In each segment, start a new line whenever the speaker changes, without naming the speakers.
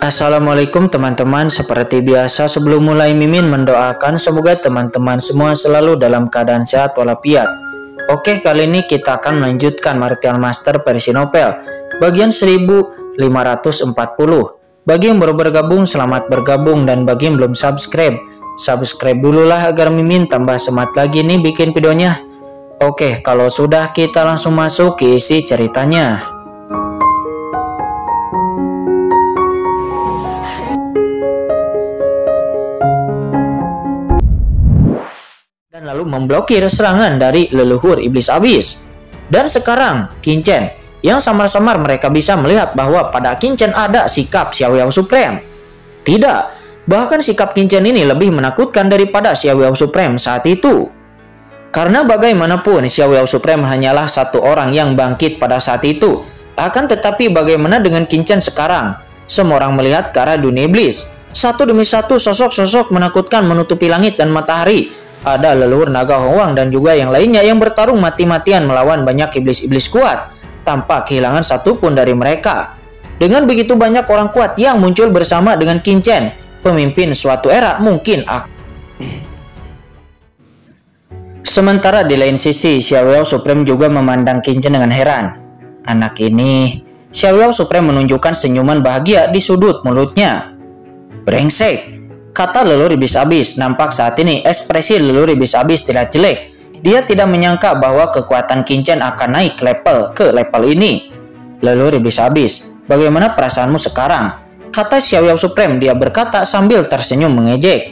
Assalamualaikum teman-teman, seperti biasa sebelum mulai Mimin mendoakan semoga teman-teman semua selalu dalam keadaan sehat walafiat. Oke, kali ini kita akan melanjutkan Martial Master versi novel bagian 1540. Bagi yang baru bergabung, selamat bergabung, dan bagi yang belum subscribe dulu lah agar Mimin tambah semangat lagi nih bikin videonya. Oke, kalau sudah kita langsung masuk ke isi ceritanya. Dan lalu memblokir serangan dari leluhur iblis abis. Dan sekarang Qin-Chen yang samar-samar mereka bisa melihat bahwa pada Qin-Chen ada sikap Xiaoyao Supreme. Tidak, bahkan sikap Qin-Chen ini lebih menakutkan daripada Xiaoyao Supreme saat itu. Karena bagaimanapun Xiaoyao Supreme hanyalah satu orang yang bangkit pada saat itu. Akan tetapi bagaimana dengan Qin-Chen sekarang? Semua orang melihat ke arah dunia iblis. Satu demi satu sosok-sosok menakutkan menutupi langit dan matahari. Ada leluhur naga Hongwang dan juga yang lainnya yang bertarung mati-matian melawan banyak iblis-iblis kuat tanpa kehilangan satupun dari mereka. Dengan begitu banyak orang kuat yang muncul bersama dengan Qin-Chen, pemimpin suatu era mungkin Sementara di lain sisi, Xiaoyao Supreme juga memandang Qin-Chen dengan heran. Anak ini, Xiaoyao Supreme menunjukkan senyuman bahagia di sudut mulutnya. Brengsek, kata leluhur iblis abis. Nampak saat ini ekspresi leluhur iblis abis tidak jelek. Dia tidak menyangka bahwa kekuatan Qin-Chen akan naik ke level ini. Leluhur iblis abis, bagaimana perasaanmu sekarang? Kata Xiaoyao Supreme. Dia berkata sambil tersenyum mengejek.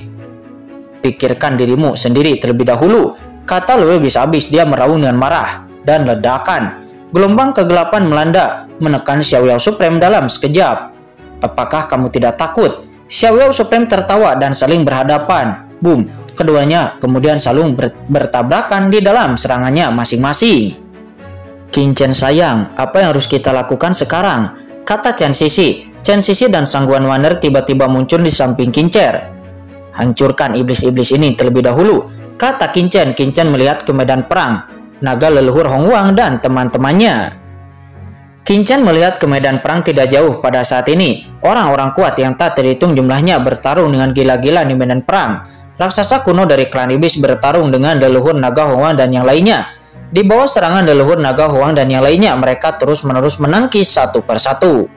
Pikirkan dirimu sendiri terlebih dahulu, kata leluhur iblis abis. Dia meraung dengan marah dan ledakan. Gelombang kegelapan melanda menekan Xiaoyao Supreme dalam sekejap. Apakah kamu tidak takut? Xiaoyao Supreme tertawa dan saling berhadapan. Boom, keduanya kemudian saling bertabrakan di dalam serangannya masing-masing. Qin-Chen sayang, apa yang harus kita lakukan sekarang? Kata Chen Sisi. Chen Sisi dan Sang Guan Waner tiba-tiba muncul di samping Qin-Chen. Hancurkan iblis-iblis ini terlebih dahulu, kata Qin-Chen. Qin-Chen melihat ke medan perang, naga leluhur Hongwang dan teman-temannya. Qin-Chen melihat ke medan perang tidak jauh pada saat ini. Orang-orang kuat yang tak terhitung jumlahnya bertarung dengan gila-gila di medan perang. Raksasa kuno dari klan iblis bertarung dengan leluhur naga Hongwang dan yang lainnya. Di bawah serangan leluhur naga Hongwang dan yang lainnya, mereka terus-menerus menangkis satu persatu.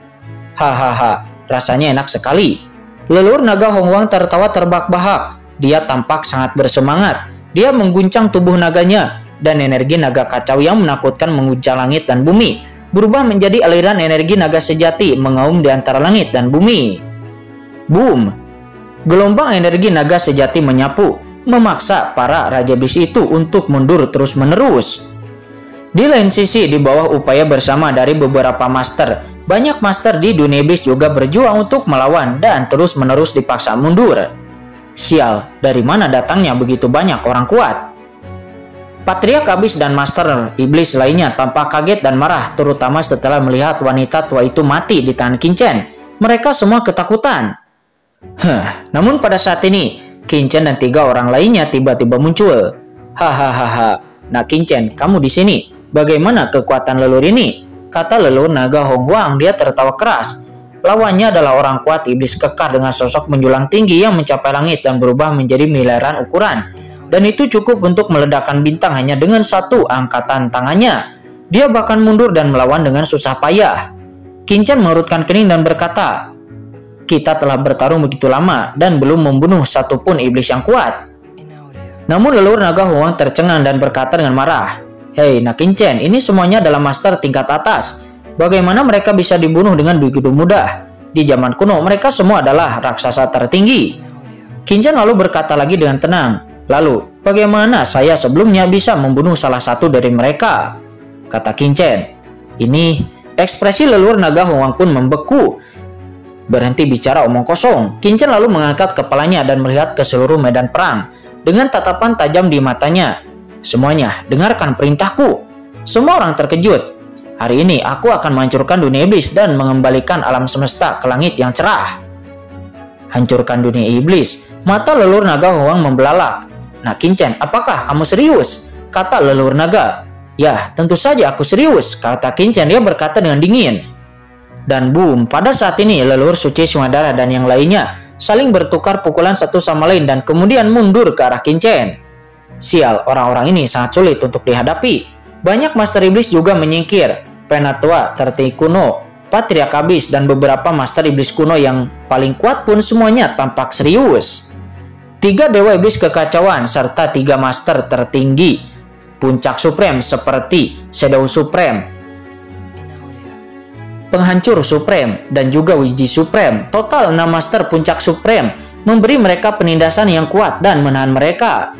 Hahaha, rasanya enak sekali. Leluhur naga Hongwang tertawa terbahak-bahak. Dia tampak sangat bersemangat. Dia mengguncang tubuh naganya dan energi naga kacau yang menakutkan mengguncang langit dan bumi berubah menjadi aliran energi naga sejati mengaum di antara langit dan bumi. Boom! Gelombang energi naga sejati menyapu, memaksa para raja iblis itu untuk mundur terus-menerus. Di lain sisi, di bawah upaya bersama dari beberapa master, banyak master di dunia iblis juga berjuang untuk melawan dan terus-menerus dipaksa mundur. Sial, dari mana datangnya begitu banyak orang kuat? Patriark Abis dan Master Iblis lainnya tampak kaget dan marah, terutama setelah melihat wanita tua itu mati di tangan Qin-Chen. Mereka semua ketakutan. Namun pada saat ini, Qin-Chen dan 3 orang lainnya tiba-tiba muncul. Hahaha, nah Qin-Chen, kamu di sini. Bagaimana kekuatan leluhur ini? Kata leluhur naga Hongwang. Dia tertawa keras. Lawannya adalah orang kuat iblis kekar dengan sosok menjulang tinggi yang mencapai langit dan berubah menjadi miliaran ukuran. Dan itu cukup untuk meledakkan bintang hanya dengan satu angkatan tangannya. Dia bahkan mundur dan melawan dengan susah payah. Qin-Chen mengerutkan kening dan berkata, kita telah bertarung begitu lama dan belum membunuh satupun iblis yang kuat. Namun leluhur naga Hongwang tercengang dan berkata dengan marah, hei nak Qin-Chen, ini semuanya adalah master tingkat atas. Bagaimana mereka bisa dibunuh dengan begitu mudah? Di zaman kuno mereka semua adalah raksasa tertinggi. Qin-Chen lalu berkata lagi dengan tenang, lalu, bagaimana saya sebelumnya bisa membunuh salah satu dari mereka? Kata Qin-Chen. Ini, ekspresi leluhur naga Hongwang pun membeku. Berhenti bicara omong kosong. Qin-Chen lalu mengangkat kepalanya dan melihat ke seluruh medan perang. Dengan tatapan tajam di matanya. Semuanya, dengarkan perintahku. Semua orang terkejut. Hari ini aku akan menghancurkan dunia iblis dan mengembalikan alam semesta ke langit yang cerah. Hancurkan dunia iblis. Mata leluhur naga Hongwang membelalak. Nah Qin-Chen, apakah kamu serius? Kata leluhur naga. Ya, tentu saja aku serius, kata Qin-Chen. Dia berkata dengan dingin. Dan boom, pada saat ini leluhur suci Sungadara dan yang lainnya saling bertukar pukulan satu sama lain dan kemudian mundur ke arah Qingchen. Sial, orang-orang ini sangat sulit untuk dihadapi. Banyak Master Iblis juga menyingkir. Penatua, tertinggi kuno, Patriark Abyss, dan beberapa Master Iblis kuno yang paling kuat pun semuanya tampak serius. 3 Dewa Iblis Kekacauan serta 3 Master tertinggi Puncak Supreme seperti Shadow Supreme, Penghancur Supreme, dan juga Wiji Supreme. Total 6 Master Puncak Supreme memberi mereka penindasan yang kuat dan menahan mereka.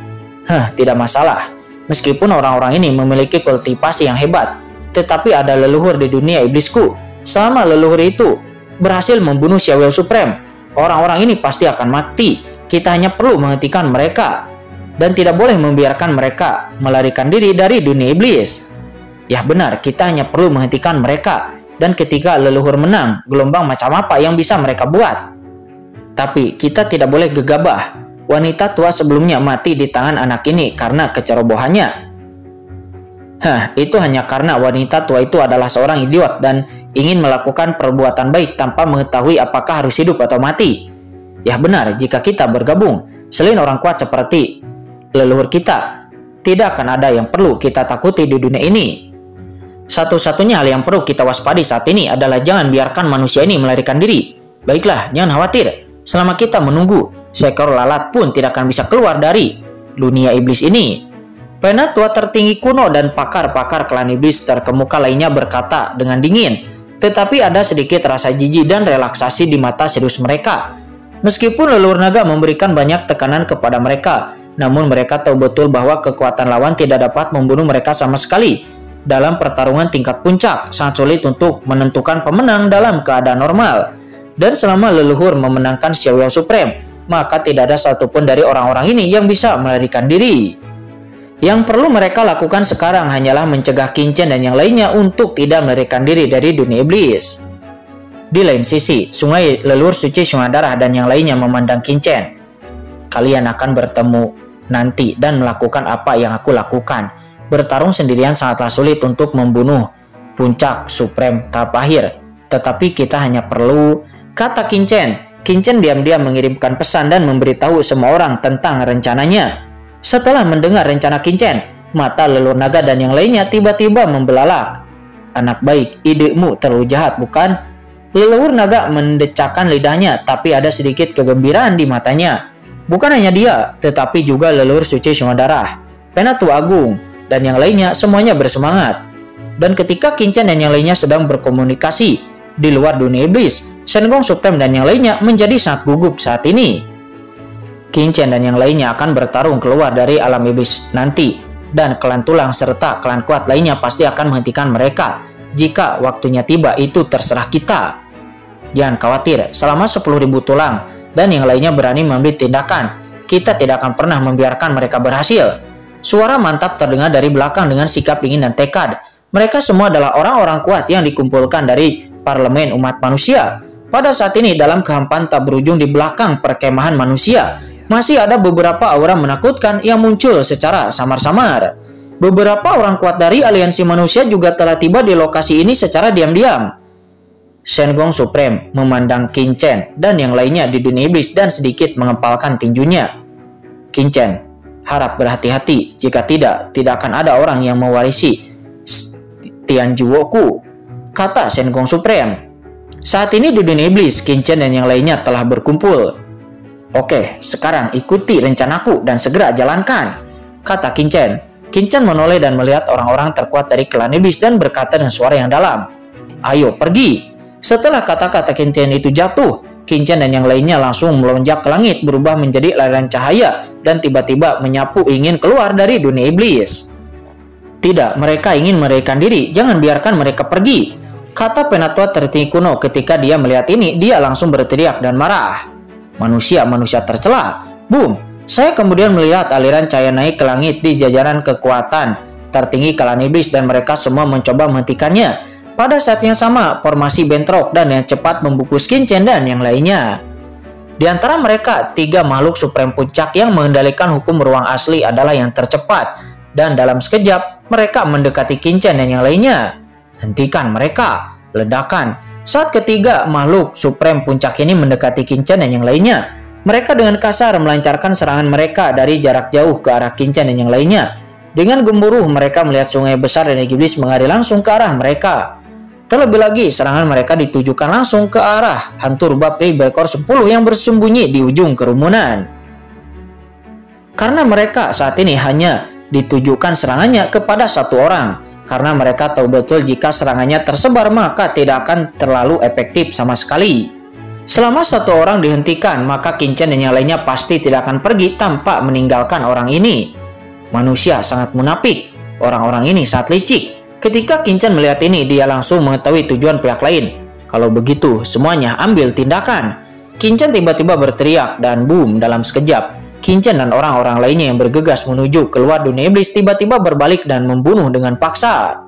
Tidak masalah. Meskipun orang-orang ini memiliki kultivasi yang hebat, tetapi ada leluhur di dunia iblisku. Selama leluhur itu berhasil membunuh Xiaoyao Supreme, orang-orang ini pasti akan mati. Kita hanya perlu menghentikan mereka dan tidak boleh membiarkan mereka melarikan diri dari dunia iblis. Ya benar, kita hanya perlu menghentikan mereka. Dan ketika leluhur menang, gelombang macam apa yang bisa mereka buat? Tapi kita tidak boleh gegabah. Wanita tua sebelumnya mati di tangan anak ini karena kecerobohannya. Itu hanya karena wanita tua itu adalah seorang idiot dan ingin melakukan perbuatan baik tanpa mengetahui apakah harus hidup atau mati. Ya benar, jika kita bergabung, selain orang kuat seperti leluhur kita, tidak akan ada yang perlu kita takuti di dunia ini. Satu-satunya hal yang perlu kita waspadi saat ini adalah jangan biarkan manusia ini melarikan diri. Baiklah, jangan khawatir. Selama kita menunggu, seekor lalat pun tidak akan bisa keluar dari dunia iblis ini. Penatua tertinggi kuno dan pakar-pakar klan iblis terkemuka lainnya berkata dengan dingin, tetapi ada sedikit rasa jijik dan relaksasi di mata serius mereka. Meskipun leluhur naga memberikan banyak tekanan kepada mereka, namun mereka tahu betul bahwa kekuatan lawan tidak dapat membunuh mereka sama sekali. Dalam pertarungan tingkat puncak, sangat sulit untuk menentukan pemenang dalam keadaan normal. Dan selama leluhur memenangkan Xiaoyao Supreme, maka tidak ada satupun dari orang-orang ini yang bisa melarikan diri. Yang perlu mereka lakukan sekarang hanyalah mencegah Qingchen dan yang lainnya untuk tidak melarikan diri dari dunia iblis. Di lain sisi, sungai leluhur suci Sungadara dan yang lainnya memandang Qingchen. Kalian akan bertemu nanti dan melakukan apa yang aku lakukan. Bertarung sendirian sangatlah sulit untuk membunuh Puncak Supreme tahap akhir. Tetapi kita hanya perlu, kata Qingchen. Qingchen diam-diam mengirimkan pesan dan memberitahu semua orang tentang rencananya. Setelah mendengar rencana Qingchen, mata leluhur naga dan yang lainnya tiba-tiba membelalak. Anak baik, idemu terlalu jahat, bukan? Leluhur naga mendecakkan lidahnya, tapi ada sedikit kegembiraan di matanya. Bukan hanya dia, tetapi juga leluhur suci Sungadara, Penatua Agung, dan yang lainnya semuanya bersemangat. Dan ketika Qingchen dan yang lainnya sedang berkomunikasi di luar dunia iblis, Shen Gong Supreme dan yang lainnya menjadi sangat gugup saat ini. Qingchen dan yang lainnya akan bertarung keluar dari alam iblis nanti, dan klan tulang serta klan kuat lainnya pasti akan menghentikan mereka. Jika waktunya tiba, itu terserah kita. Jangan khawatir, selama 10.000 tulang dan yang lainnya berani mengambil tindakan, kita tidak akan pernah membiarkan mereka berhasil. Suara mantap terdengar dari belakang dengan sikap dingin dan tekad. Mereka semua adalah orang-orang kuat yang dikumpulkan dari parlemen umat manusia. Pada saat ini dalam kehampaan tak berujung di belakang perkemahan manusia, masih ada beberapa aura menakutkan yang muncul secara samar-samar. Beberapa orang kuat dari aliansi manusia juga telah tiba di lokasi ini secara diam-diam. Shen Gong Supreme memandang Qingchen dan yang lainnya di dunia iblis dan sedikit mengepalkan tinjunya. Qingchen, harap berhati-hati, jika tidak akan ada orang yang mewarisi Tianjuoku, kata Shen Gong Supreme. Saat ini di dunia iblis, Qingchen dan yang lainnya telah berkumpul. Oke, sekarang ikuti rencanaku dan segera jalankan, kata Qingchen. Qingchen menoleh dan melihat orang-orang terkuat dari klan iblis dan berkata dengan suara yang dalam, "Ayo pergi." Setelah kata-kata Qingchen itu jatuh, Qingchen dan yang lainnya langsung melonjak ke langit, berubah menjadi larian cahaya dan tiba-tiba menyapu ingin keluar dari dunia iblis. Tidak, mereka ingin melarikan diri, jangan biarkan mereka pergi, kata Penatua tertinggi kuno. Ketika dia melihat ini, dia langsung berteriak dan marah. Manusia tercela. Boom! Saya kemudian melihat aliran cahaya naik ke langit di jajaran kekuatan tertinggi klan iblis dan mereka semua mencoba menghentikannya. Pada saat yang sama, formasi bentrok dan yang cepat membungkus Qingchen dan yang lainnya. Di antara mereka, 3 makhluk supreme puncak yang mengendalikan hukum ruang asli adalah yang tercepat. Dan dalam sekejap, mereka mendekati Qingchen dan yang lainnya. Hentikan mereka! Ledakan! Saat ketiga makhluk supreme puncak ini mendekati Kincen dan yang lainnya, mereka dengan kasar melancarkan serangan mereka dari jarak jauh ke arah Kincen dan yang lainnya. Dengan gemuruh mereka melihat sungai besar energi iblis mengalir langsung ke arah mereka. Terlebih lagi serangan mereka ditujukan langsung ke arah hantu rubah peri berekor 10 yang bersembunyi di ujung kerumunan. Karena mereka saat ini hanya ditujukan serangannya kepada satu orang. Karena mereka tahu betul jika serangannya tersebar maka tidak akan terlalu efektif sama sekali. Selama satu orang dihentikan maka Kincen dan yang lainnya pasti tidak akan pergi tanpa meninggalkan orang ini. Manusia sangat munafik, orang-orang ini sangat licik. Ketika Kincen melihat ini dia langsung mengetahui tujuan pihak lain. Kalau begitu semuanya ambil tindakan. Kincen tiba-tiba berteriak dan boom, dalam sekejap Kincen dan orang-orang lainnya yang bergegas menuju keluar dunia iblis tiba-tiba berbalik dan membunuh dengan paksa.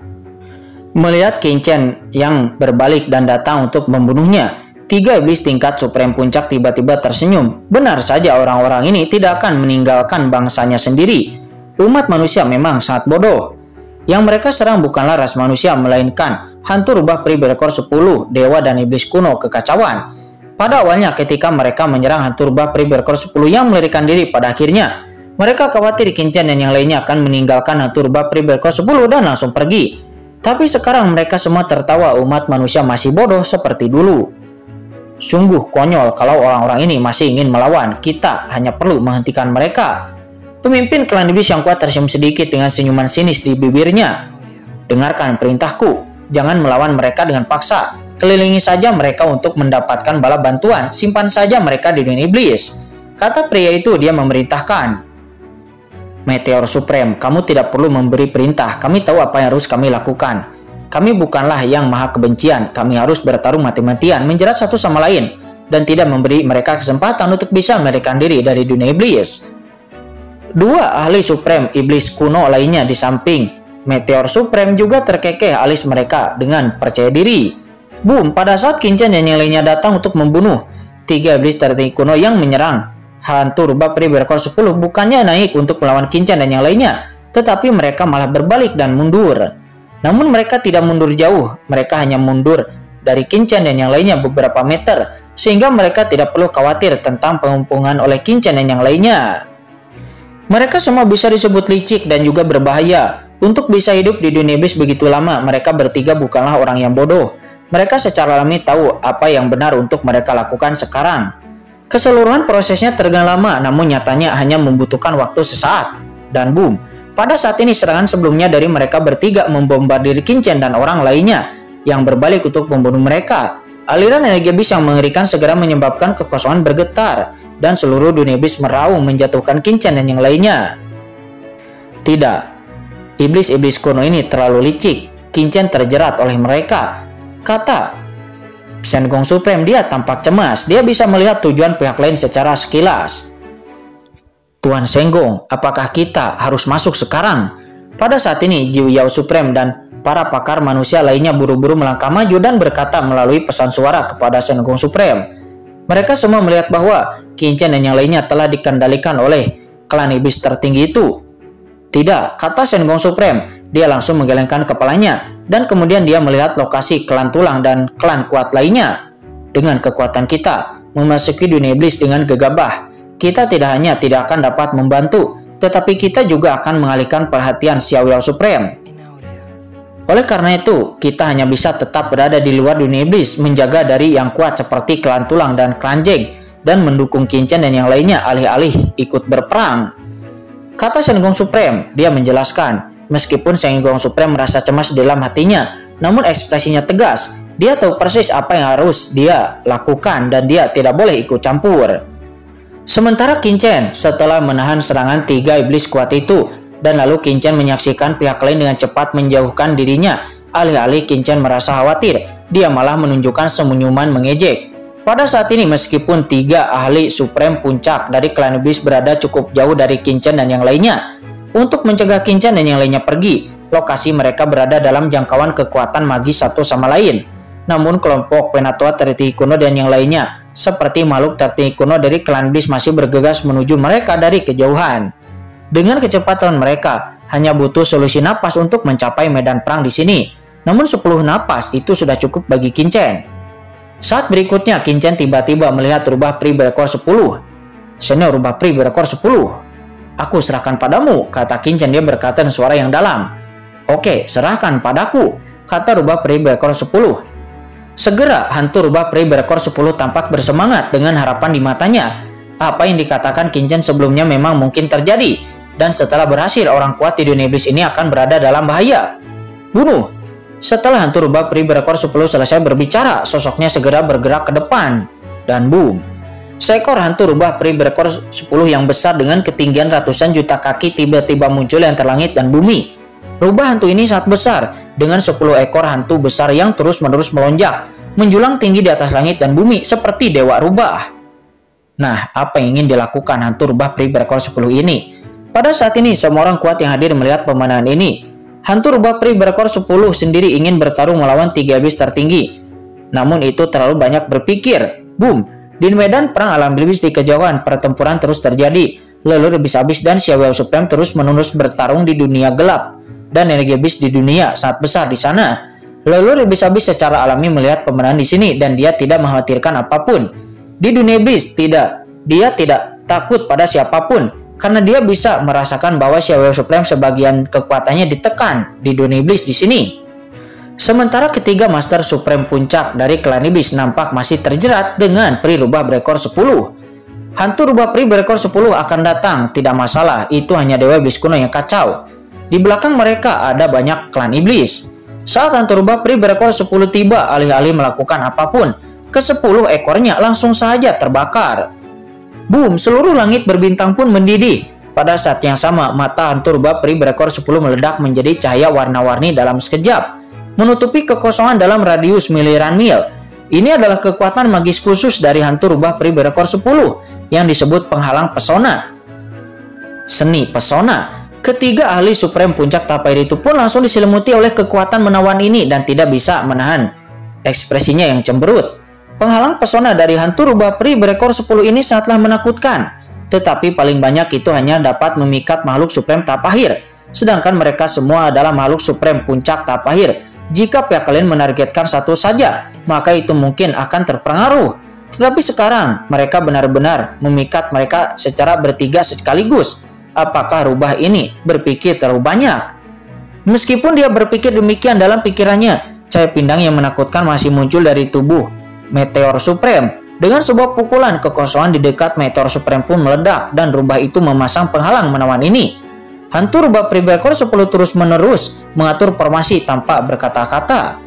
Melihat Kincen yang berbalik dan datang untuk membunuhnya, 3 iblis tingkat supreme puncak tiba-tiba tersenyum. Benar saja orang-orang ini tidak akan meninggalkan bangsanya sendiri. Umat manusia memang sangat bodoh. Yang mereka serang bukanlah ras manusia melainkan hantu rubah peri berekor 10, dewa dan iblis kuno kekacauan. Pada awalnya ketika mereka menyerang hantu rubah peri berekor 10 yang melarikan diri, pada akhirnya mereka khawatir Kincen dan yang lainnya akan meninggalkan hantu rubah peri berekor 10 dan langsung pergi. Tapi sekarang mereka semua tertawa umat manusia masih bodoh seperti dulu. Sungguh konyol kalau orang-orang ini masih ingin melawan, kita hanya perlu menghentikan mereka. Pemimpin klan iblis yang kuat tersenyum sedikit dengan senyuman sinis di bibirnya. Dengarkan perintahku, jangan melawan mereka dengan paksa. Kelilingi saja mereka untuk mendapatkan bala bantuan, simpan saja mereka di dunia iblis. Kata pria itu, dia memerintahkan. Meteor Supreme, kamu tidak perlu memberi perintah, kami tahu apa yang harus kami lakukan. Kami bukanlah yang maha kebencian, kami harus bertarung mati-matian, menjerat satu sama lain, dan tidak memberi mereka kesempatan untuk bisa melarikan diri dari dunia iblis. 2 ahli Supreme iblis kuno lainnya di samping Meteor Supreme juga terkekeh alis mereka dengan percaya diri. Boom, pada saat Kincen dan yang lainnya datang untuk membunuh 3 iblis tertinggi kuno yang menyerang hantu rubah peri berekor 10 bukannya naik untuk melawan Kincen dan yang lainnya, tetapi mereka malah berbalik dan mundur. Namun mereka tidak mundur jauh, mereka hanya mundur dari Kincen dan yang lainnya beberapa meter, sehingga mereka tidak perlu khawatir tentang pengepungan oleh Kincen dan yang lainnya. Mereka semua bisa disebut licik dan juga berbahaya. Untuk bisa hidup di dunia iblis begitu lama, mereka bertiga bukanlah orang yang bodoh. Mereka secara alami tahu apa yang benar untuk mereka lakukan sekarang. Keseluruhan prosesnya tergolong lama, namun nyatanya hanya membutuhkan waktu sesaat. Dan boom, pada saat ini serangan sebelumnya dari mereka bertiga membombardir Kincen dan orang lainnya yang berbalik untuk membunuh mereka. Aliran energi iblis yang mengerikan segera menyebabkan kekosongan bergetar dan seluruh dunia iblis meraung menjatuhkan Kincen dan yang lainnya. Tidak, iblis-iblis kuno ini terlalu licik. Kincen terjerat oleh mereka. Kata Shen Gong Supreme, dia tampak cemas. Dia bisa melihat tujuan pihak lain secara sekilas. Tuan Shen Gong, apakah kita harus masuk sekarang? Pada saat ini Jiu Yao Supreme dan para pakar manusia lainnya buru-buru melangkah maju dan berkata melalui pesan suara kepada Shen Gong Supreme. Mereka semua melihat bahwa Kincen dan yang lainnya telah dikendalikan oleh klan iblis tertinggi itu. Tidak, kata Shen Gong Supreme. Dia langsung menggelengkan kepalanya dan kemudian dia melihat lokasi klan tulang dan klan kuat lainnya. Dengan kekuatan kita memasuki dunia iblis dengan gegabah, kita tidak hanya tidak akan dapat membantu, tetapi kita juga akan mengalihkan perhatian Xiao Yao Supreme. Oleh karena itu, kita hanya bisa tetap berada di luar dunia iblis, menjaga dari yang kuat seperti klan tulang dan klan Jeng, dan mendukung Kincen dan yang lainnya alih-alih ikut berperang. Kata Shen Gong Supreme, dia menjelaskan. Meskipun Shen Gong Supreme merasa cemas dalam hatinya, namun ekspresinya tegas. Dia tahu persis apa yang harus dia lakukan dan dia tidak boleh ikut campur. Sementara Kincen setelah menahan serangan 3 iblis kuat itu, dan lalu Kincen menyaksikan pihak lain dengan cepat menjauhkan dirinya. Alih-alih Kincen merasa khawatir, dia malah menunjukkan senyuman mengejek. Pada saat ini meskipun 3 ahli Supreme puncak dari klan iblis berada cukup jauh dari Kincen dan yang lainnya, untuk mencegah Kincen dan yang lainnya pergi, lokasi mereka berada dalam jangkauan kekuatan magis satu sama lain. Namun kelompok penatua tertinggi kuno dan yang lainnya, seperti makhluk tertinggi kuno dari klan iblis masih bergegas menuju mereka dari kejauhan. Dengan kecepatan mereka, hanya butuh solusi napas untuk mencapai medan perang di sini. Namun 10 napas itu sudah cukup bagi Kincen. Saat berikutnya, Qin tiba-tiba melihat rubah peri berekor 10. Senior rubah peri berekor 10. Aku serahkan padamu, kata Qin. Dia berkata dengan suara yang dalam. Oke, serahkan padaku, kata rubah peri berekor 10. Segera, hantu rubah peri berekor 10 tampak bersemangat dengan harapan di matanya. Apa yang dikatakan Qin sebelumnya memang mungkin terjadi. Dan setelah berhasil, orang kuat di dunia iblis ini akan berada dalam bahaya. Bunuh! Setelah hantu rubah peri berekor 10 selesai berbicara, sosoknya segera bergerak ke depan. Dan boom! Seekor hantu rubah peri berekor 10 yang besar dengan ketinggian ratusan juta kaki tiba-tiba muncul di antara langit dan bumi. Rubah hantu ini sangat besar, dengan 10 ekor hantu besar yang terus-menerus melonjak, menjulang tinggi di atas langit dan bumi seperti dewa rubah. Nah, apa yang ingin dilakukan hantu rubah peri berekor 10 ini? Pada saat ini, semua orang kuat yang hadir melihat pemandangan ini. Hantu rubah peri berekor 10 sendiri ingin bertarung melawan 3 iblis tertinggi. Namun itu terlalu banyak berpikir. Boom! Di medan perang alam iblis di kejauhan, pertempuran terus terjadi. Leluhur iblis-iblis dan Xiaoyao Supreme terus-menerus bertarung di dunia gelap. Dan energi iblis di dunia sangat besar di sana. Leluhur iblis-iblis secara alami melihat pemandangan di sini dan dia tidak mengkhawatirkan apapun. Di dunia iblis, dia tidak takut pada siapapun. Karena dia bisa merasakan bahwa Xiaoyao Supreme sebagian kekuatannya ditekan di dunia iblis di sini. Sementara ketiga Master Supreme puncak dari klan iblis nampak masih terjerat dengan peri rubah berekor 10. Hantu rubah peri berekor 10 akan datang, tidak masalah, itu hanya dewa iblis kuno yang kacau. Di belakang mereka ada banyak klan iblis. Saat hantu rubah peri berekor 10 tiba, alih-alih melakukan apapun, ke-10 ekornya langsung saja terbakar. Boom, seluruh langit berbintang pun mendidih. Pada saat yang sama, mata hantu rubah peri berekor 10 meledak menjadi cahaya warna-warni dalam sekejap, menutupi kekosongan dalam radius miliaran mil. Ini adalah kekuatan magis khusus dari hantu rubah peri berekor 10 yang disebut penghalang pesona. Seni pesona. Ketiga ahli Supreme puncak tapair itu pun langsung diselimuti oleh kekuatan menawan ini dan tidak bisa menahan ekspresinya yang cemberut. Penghalang pesona dari hantu rubah peri berekor 10 ini sangatlah menakutkan, tetapi paling banyak itu hanya dapat memikat makhluk Supreme Tapahir, sedangkan mereka semua adalah makhluk Supreme puncak Tapahir. Jika pihak kalian menargetkan satu saja, maka itu mungkin akan terpengaruh. Tetapi sekarang, mereka benar-benar memikat mereka secara bertiga sekaligus. Apakah rubah ini berpikir terlalu banyak? Meskipun dia berpikir demikian dalam pikirannya, cahaya pindang yang menakutkan masih muncul dari tubuh Meteor Supreme. Dengan sebuah pukulan, kekosongan di dekat Meteor Supreme pun meledak dan rubah itu memasang penghalang menawan ini. Hantu rubah peri berekor 10 terus-menerus mengatur formasi tanpa berkata-kata.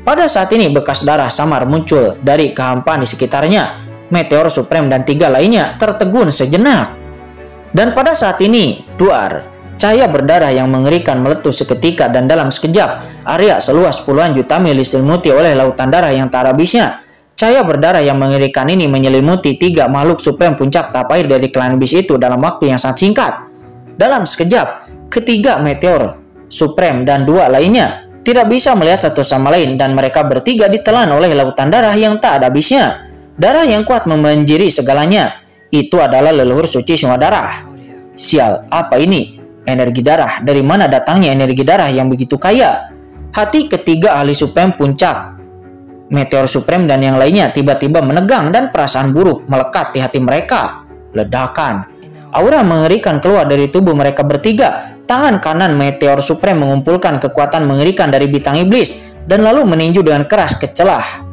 Pada saat ini bekas darah samar muncul dari kehampaan di sekitarnya. Meteor Supreme dan 3 lainnya tertegun sejenak. Dan pada saat ini, duar, cahaya berdarah yang mengerikan meletus seketika dan dalam sekejap, area seluas puluhan juta mil diselimuti oleh lautan darah yang tak habisnya. Cahaya berdarah yang mengerikan ini menyelimuti 3 makhluk Supreme puncak tapair dari klan iblis itu dalam waktu yang sangat singkat. Dalam sekejap, ketiga Meteor Supreme dan 2 lainnya tidak bisa melihat satu sama lain dan mereka bertiga ditelan oleh lautan darah yang tak ada habisnya. Darah yang kuat membanjiri segalanya. Itu adalah leluhur suci semua darah. Sial, apa ini? Energi darah. Dari mana datangnya energi darah yang begitu kaya? Hati ketiga ahli Supreme puncak Meteor Supreme dan yang lainnya tiba-tiba menegang dan perasaan buruk melekat di hati mereka. Ledakan. Aura mengerikan keluar dari tubuh mereka bertiga. Tangan kanan Meteor Supreme mengumpulkan kekuatan mengerikan dari bintang iblis dan lalu meninju dengan keras ke celah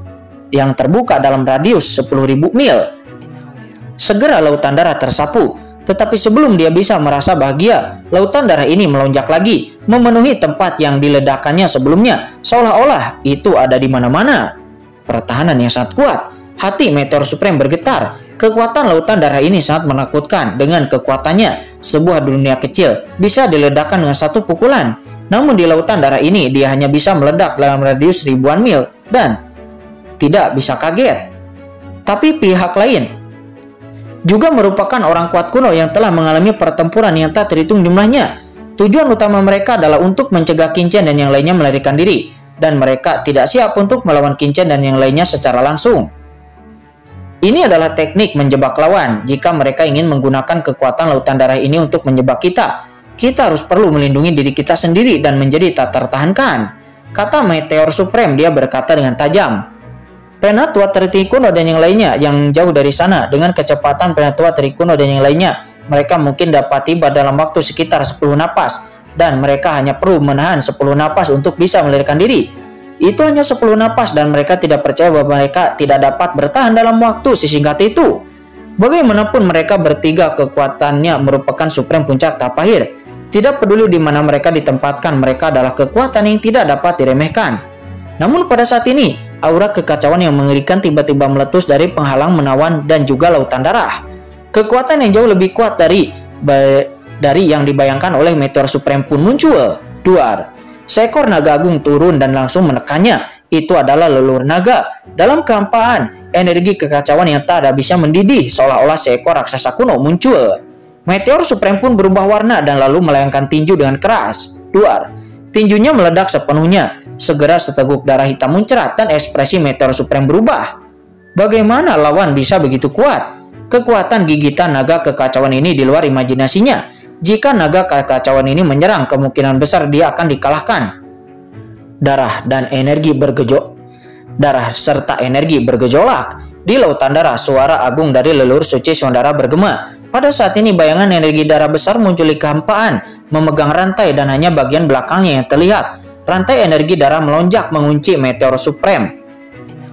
yang terbuka dalam radius 10.000 mil. Segera lautan darah tersapu. Tetapi sebelum dia bisa merasa bahagia, lautan darah ini melonjak lagi, memenuhi tempat yang diledakannya sebelumnya, seolah-olah itu ada di mana-mana. Pertahanan yang sangat kuat. Hati Meteor Supreme bergetar. Kekuatan lautan darah ini sangat menakutkan. Dengan kekuatannya, sebuah dunia kecil bisa diledakkan dengan satu pukulan. Namun di lautan darah ini, dia hanya bisa meledak dalam radius ribuan mil dan tidak bisa kaget. Tapi pihak lain juga merupakan orang kuat kuno yang telah mengalami pertempuran yang tak terhitung jumlahnya. Tujuan utama mereka adalah untuk mencegah Qin dan yang lainnya melarikan diri. Dan mereka tidak siap untuk melawan Qin dan yang lainnya secara langsung. Ini adalah teknik menjebak lawan. Jika mereka ingin menggunakan kekuatan lautan darah ini untuk menjebak kita, kita harus perlu melindungi diri kita sendiri dan menjadi tak tertahankan, kata Meteor Supreme. Dia berkata dengan tajam. Penatua Trikuno dan yang lainnya yang jauh dari sana. Dengan kecepatan Penatua Trikuno dan yang lainnya, mereka mungkin dapat tiba dalam waktu sekitar 10 napas, dan mereka hanya perlu menahan 10 napas untuk bisa melarikan diri. Itu hanya 10 napas dan mereka tidak percaya bahwa mereka tidak dapat bertahan dalam waktu sesingkat itu. Bagaimanapun mereka bertiga kekuatannya merupakan supreme puncak tahap akhir. Tidak peduli di mana mereka ditempatkan, mereka adalah kekuatan yang tidak dapat diremehkan. Namun pada saat ini, aura kekacauan yang mengerikan tiba-tiba meletus dari penghalang menawan dan juga lautan darah. Kekuatan yang jauh lebih kuat dari yang dibayangkan oleh meteor supreme pun muncul. Duar. Seekor naga agung turun dan langsung menekannya. Itu adalah leluhur naga. Dalam kehampaan, energi kekacauan yang tak ada bisa mendidih seolah-olah seekor raksasa kuno muncul. Meteor supreme pun berubah warna dan lalu melayangkan tinju dengan keras. Duar. Tinjunya meledak sepenuhnya. Segera seteguk darah hitam mencerat dan ekspresi meteor supreme berubah. Bagaimana lawan bisa begitu kuat? Kekuatan gigitan naga kekacauan ini di luar imajinasinya. Jika naga kekacauan ini menyerang, kemungkinan besar dia akan dikalahkan. Darah serta energi bergejolak. Di lautan darah, suara agung dari leluhur suci Sondara bergema. Pada saat ini bayangan energi darah besar muncul di kehampaan, memegang rantai dan hanya bagian belakangnya yang terlihat. Rantai energi darah melonjak mengunci meteor supreme.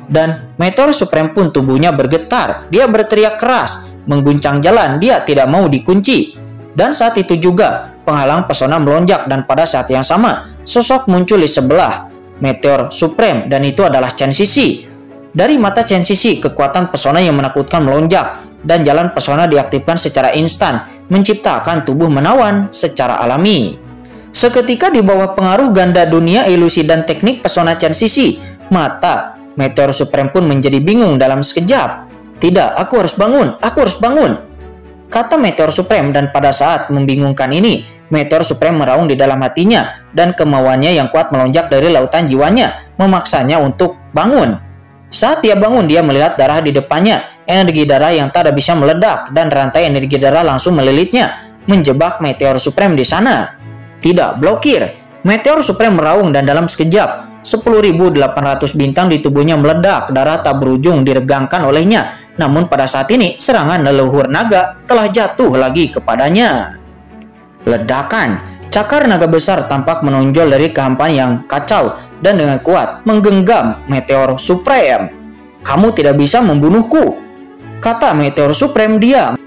Dan meteor supreme pun tubuhnya bergetar. Dia berteriak keras, mengguncang jalan, dia tidak mau dikunci. Dan saat itu juga, penghalang pesona melonjak dan pada saat yang sama, sosok muncul di sebelah meteor supreme dan itu adalah Chen Sisi. Dari mata Chen Sisi, kekuatan pesona yang menakutkan melonjak dan jalan pesona diaktifkan secara instan, menciptakan tubuh menawan secara alami. Seketika di bawah pengaruh ganda dunia ilusi dan teknik pesona Chen Sisi, mata meteor supreme pun menjadi bingung dalam sekejap. Tidak, aku harus bangun, aku harus bangun, kata meteor supreme, dan pada saat membingungkan ini, meteor supreme meraung di dalam hatinya dan kemauannya yang kuat melonjak dari lautan jiwanya, memaksanya untuk bangun. Saat dia bangun, dia melihat darah di depannya, energi darah yang tak ada bisa meledak dan rantai energi darah langsung melilitnya, menjebak meteor supreme di sana. Tidak, blokir. Meteor supreme meraung dan dalam sekejap, 10.800 bintang di tubuhnya meledak, darah tak berujung diregangkan olehnya. Namun pada saat ini, serangan leluhur naga telah jatuh lagi kepadanya. Ledakan. Cakar naga besar tampak menonjol dari kehampaan yang kacau dan dengan kuat menggenggam meteor supreme. Kamu tidak bisa membunuhku, kata meteor supreme. Dia